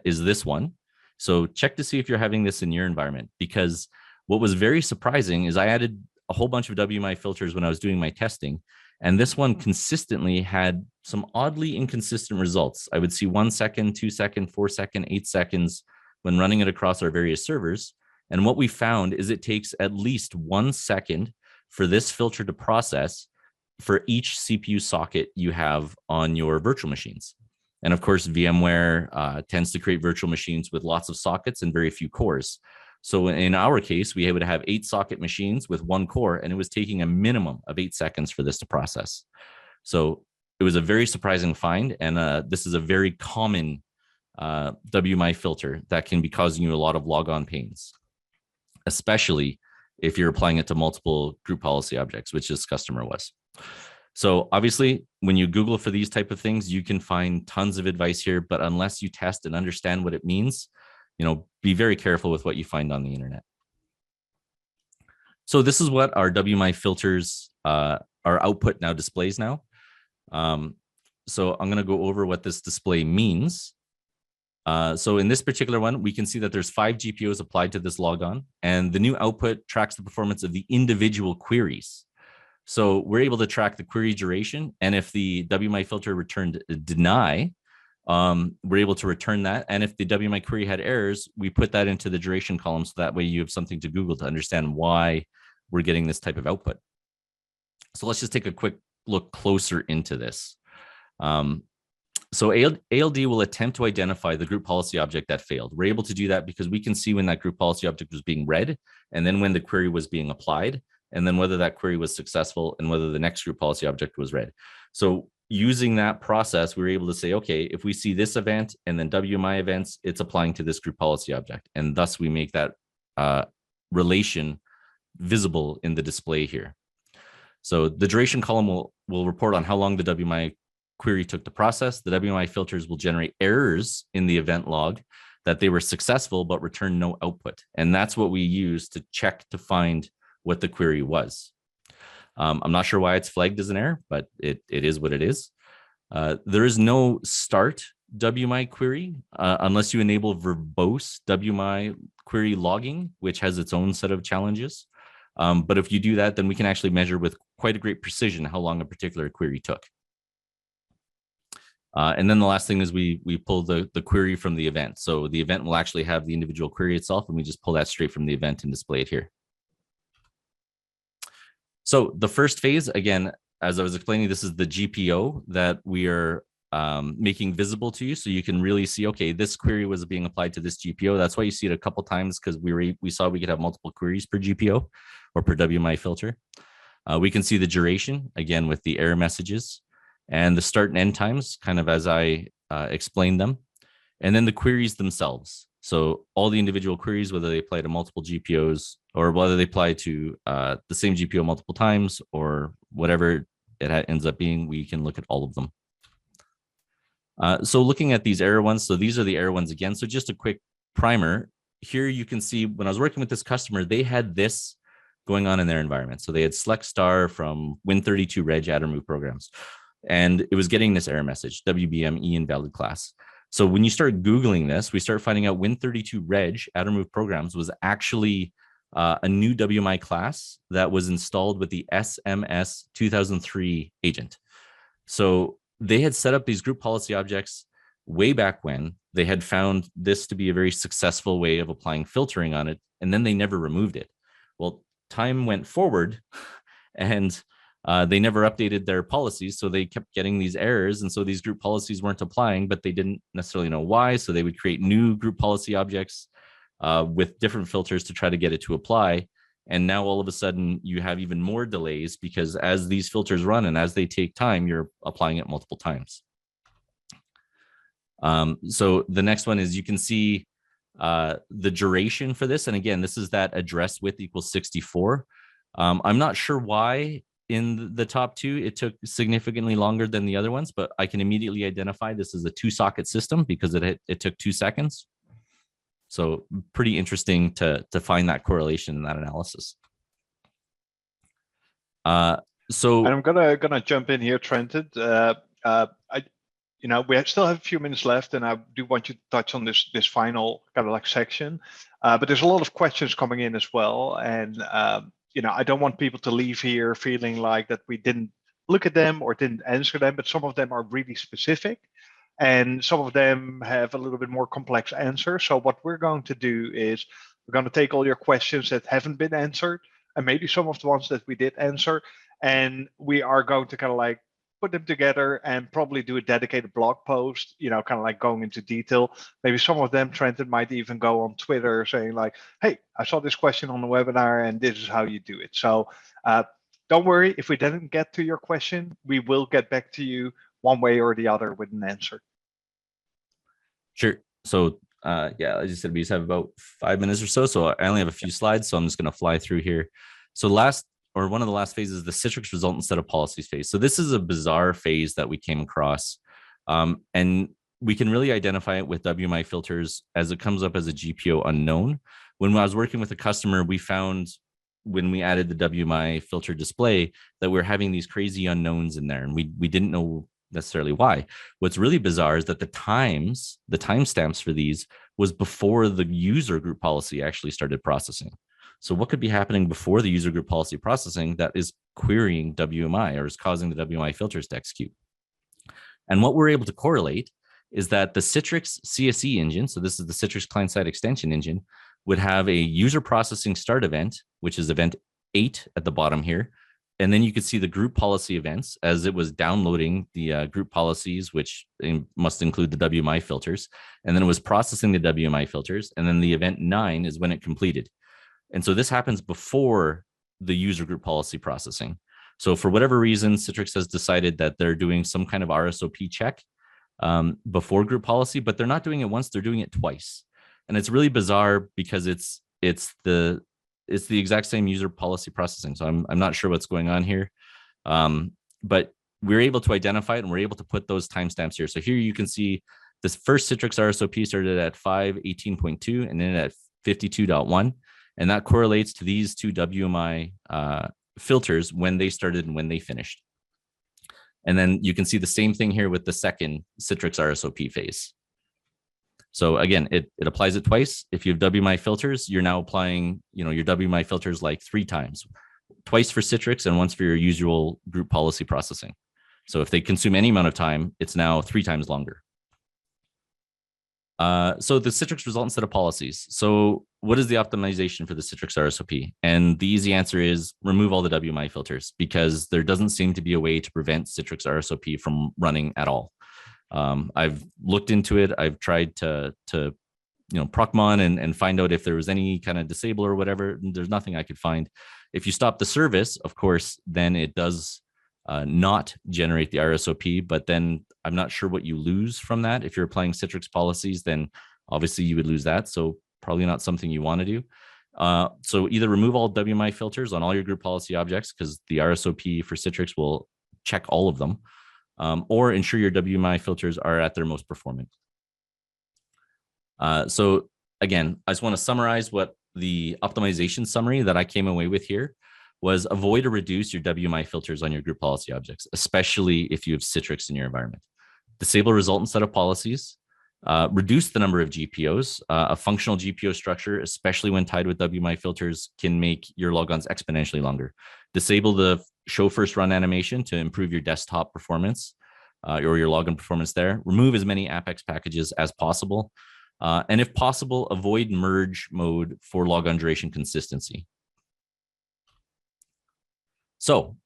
is this one. So check to see if you're having this in your environment, because what was very surprising is I added a whole bunch of WMI filters when I was doing my testing, and this one consistently had some oddly inconsistent results. I would see 1 second, 2 second, 4 second, 8 seconds when running it across our various servers. And what we found is it takes at least 1 second for this filter to process for each CPU socket you have on your virtual machines. And of course, VMware tends to create virtual machines with lots of sockets and very few cores. So in our case, we would have 8 socket machines with 1 core, and it was taking a minimum of 8 seconds for this to process. So it was a very surprising find. And this is a very common WMI filter that can be causing you a lot of logon pains, especially if you're applying it to multiple group policy objects, which this customer was. So obviously, when you Google for these type of things, you can find tons of advice here, but unless you test and understand what it means, be very careful with what you find on the internet. So this is what our WMI filters, our output now displays now. So I'm going to go over what this display means. So in this particular one, we can see that there's 5 GPOs applied to this logon, and the new output tracks the performance of the individual queries. So we're able to track the query duration, and if the WMI filter returned deny, we're able to return that. And if the WMI query had errors, we put that into the duration column, so that way you have something to Google to understand why we're getting this type of output. So let's just take a quick look closer into this. So ALD will attempt to identify the group policy object that failed. We're able to do that because we can see when that group policy object was being read, and then when the query was being applied, and then whether that query was successful and whether the next group policy object was read. So using that process, we were able to say, okay, if we see this event and then WMI events, it's applying to this group policy object. And thus we make that relation visible in the display here. So the duration column will report on how long the WMI query took to process. The WMI filters will generate errors in the event log that they were successful but return no output. And that's what we use to check to find what the query was. I'm not sure why it's flagged as an error, but it is what it is. There is no start WMI query unless you enable verbose WMI query logging, which has its own set of challenges. But if you do that, then we can actually measure with quite a great precision how long a particular query took. And then the last thing is we pull the query from the event. So the event will actually have the individual query itself, and we just pull that straight from the event and display it here. So the first phase, again, as I was explaining, this is the GPO that we are making visible to you. So you can really see, okay, this query was being applied to this GPO. That's why you see it a couple times, because we saw we could have multiple queries per GPO or per WMI filter. We can see the duration, again, with the error messages, and the start and end times, kind of as I explained them. And then the queries themselves. So all the individual queries, whether they apply to multiple GPOs or whether they apply to the same GPO multiple times or whatever it ends up being, we can look at all of them. So looking at these error ones, so these are the error ones again. So just a quick primer. Here you can see when I was working with this customer, they had this going on in their environment. So they had select star from Win32 reg add or move programs, and it was getting this error message, WBME invalid class. So when you start Googling this, we start finding out Win32 reg add or move programs was actually a new WMI class that was installed with the SMS 2003 agent. So they had set up these group policy objects way back when. They had found this to be a very successful way of applying filtering on it, and then they never removed it. Well, time went forward, and they never updated their policies, so they kept getting these errors, and so these group policies weren't applying, but they didn't necessarily know why, so they would create new group policy objects with different filters to try to get it to apply. And now all of a sudden you have even more delays, because as these filters run and as they take time, you're applying it multiple times. So the next one is you can see the duration for this. And again, this is that address width equals 64. I'm not sure why in the top two it took significantly longer than the other ones, but I can immediately identify this as a 2-socket system because it took 2 seconds. So pretty interesting to find that correlation in that analysis. So and I'm gonna jump in here, Trenton. We still have a few minutes left, and I do want you to touch on this final kind of like section. But there's a lot of questions coming in as well, and I don't want people to leave here feeling like that we didn't look at them or didn't answer them. But some of them are really specific, and some of them have a little bit more complex answers. So what we're going to do is we're going to take all your questions that haven't been answered, and maybe some of the ones that we did answer, and we are going to kind of like put them together and probably do a dedicated blog post, kind of like going into detail. Maybe some of them, Trenton, might even go on Twitter saying like, hey, I saw this question on the webinar and this is how you do it. So don't worry, if we didn't get to your question, we will get back to you one way or the other with an answer. Sure. So yeah, as you said, we just have about 5 minutes or so. So I only have a few slides, so I'm just going to fly through here. So one of the last phases is the Citrix Resultant set of policies phase. So this is a bizarre phase that we came across. And we can really identify it with WMI filters as it comes up as a GPO unknown. When I was working with a customer, we found when we added the WMI filter display that we're having these crazy unknowns in there, and we didn't know necessarily why. What's really bizarre is that the timestamps for these was before the user group policy actually started processing. So what could be happening before the user group policy processing that is querying WMI or is causing the WMI filters to execute? And what we're able to correlate is that the Citrix CSE engine, so this is the Citrix client-side extension engine, would have a user processing start event, which is event 8 at the bottom here. And then you could see the group policy events as it was downloading the group policies, which must include the WMI filters. And then it was processing the WMI filters. And then the event 9 is when it completed. And so this happens before the user group policy processing. So for whatever reason, Citrix has decided that they're doing some kind of RSOP check before group policy, but they're not doing it once, they're doing it twice. And it's really bizarre because it's the exact same user policy processing. So I'm not sure what's going on here. But we're able to identify it and we're able to put those timestamps here. So here you can see this first Citrix RSOP started at 5.18.2 and then at 52.1. And that correlates to these two WMI filters when they started and when they finished. And then you can see the same thing here with the second Citrix RSOP phase. So again, it applies it twice. If you have WMI filters, you're now applying, your WMI filters like 3 times, twice for Citrix and once for your usual group policy processing. So if they consume any amount of time, it's now 3 times longer. So the Citrix resultant set of policies. So what is the optimization for the Citrix RSOP? And the easy answer is remove all the WMI filters, because there doesn't seem to be a way to prevent Citrix RSOP from running at all. I've looked into it. I've tried to procmon and find out if there was any kind of disable or whatever. There's nothing I could find. If you stop the service, of course, then it does not generate the RSOP, but then I'm not sure what you lose from that. If you're applying Citrix policies, then obviously you would lose that. So probably not something you want to do. So either remove all WMI filters on all your group policy objects, because the RSOP for Citrix will check all of them, or ensure your WMI filters are at their most performant. So again, I just want to summarize what the optimization summary that I came away with here was: avoid or reduce your WMI filters on your group policy objects, especially if you have Citrix in your environment. Disable resultant set of policies, reduce the number of GPOs. A functional GPO structure, especially when tied with WMI filters, can make your logons exponentially longer. Disable the show first run animation to improve your desktop performance or your logon performance there. Remove as many AppX packages as possible. And if possible, avoid merge mode for logon duration consistency. So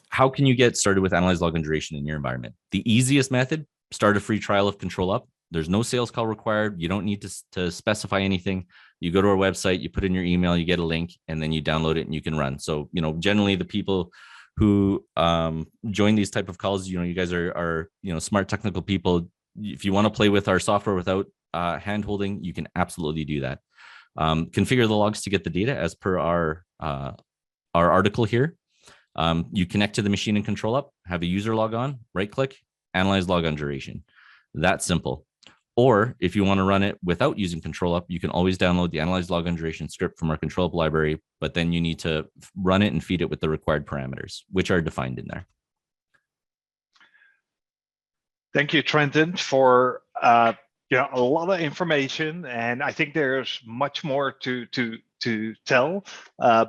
how can you get started with Analyze Logon Duration in your environment? The easiest method: start a free trial of ControlUp. There's no sales call required. You don't need to specify anything. You go to our website, you put in your email, you get a link, and then you download it and you can run. So, generally the people who join these type of calls, you guys are smart technical people. If you want to play with our software without hand holding, you can absolutely do that. Configure the logs to get the data as per our article here. You connect to the machine in ControlUp, have a user log on, right click, analyze logon duration. That's simple. Or if you want to run it without using ControlUp, you can always download the analyze logon duration script from our ControlUp library, but then you need to run it and feed it with the required parameters, which are defined in there. Thank you, Trentent, for a lot of information, and I think there's much more to tell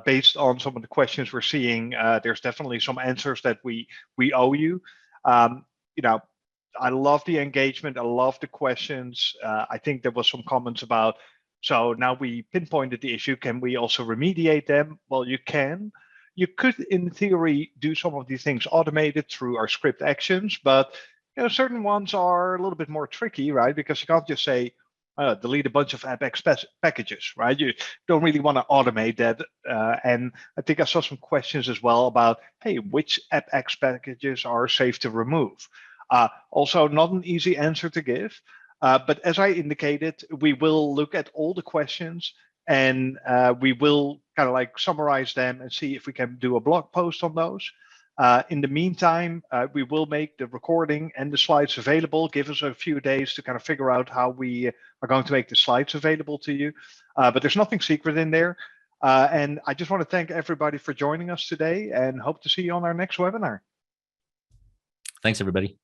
based on some of the questions we're seeing. There's definitely some answers that we owe you. I love the engagement. I love the questions. I think there was some comments about, so now we pinpointed the issue, can we also remediate them? Well, you can. You could, in theory, do some of these things automated through our script actions, but certain ones are a little bit more tricky, right? Because you can't just say, delete a bunch of AppX packages, right? You don't really want to automate that. And I think I saw some questions as well about, hey, which AppX packages are safe to remove? Also, not an easy answer to give. But as I indicated, we will look at all the questions and we will kind of like summarize them and see if we can do a blog post on those. In the meantime, we will make the recording and the slides available. Give us a few days to kind of figure out how we are going to make the slides available to you. But there's nothing secret in there. And I just want to thank everybody for joining us today and hope to see you on our next webinar. Thanks, everybody.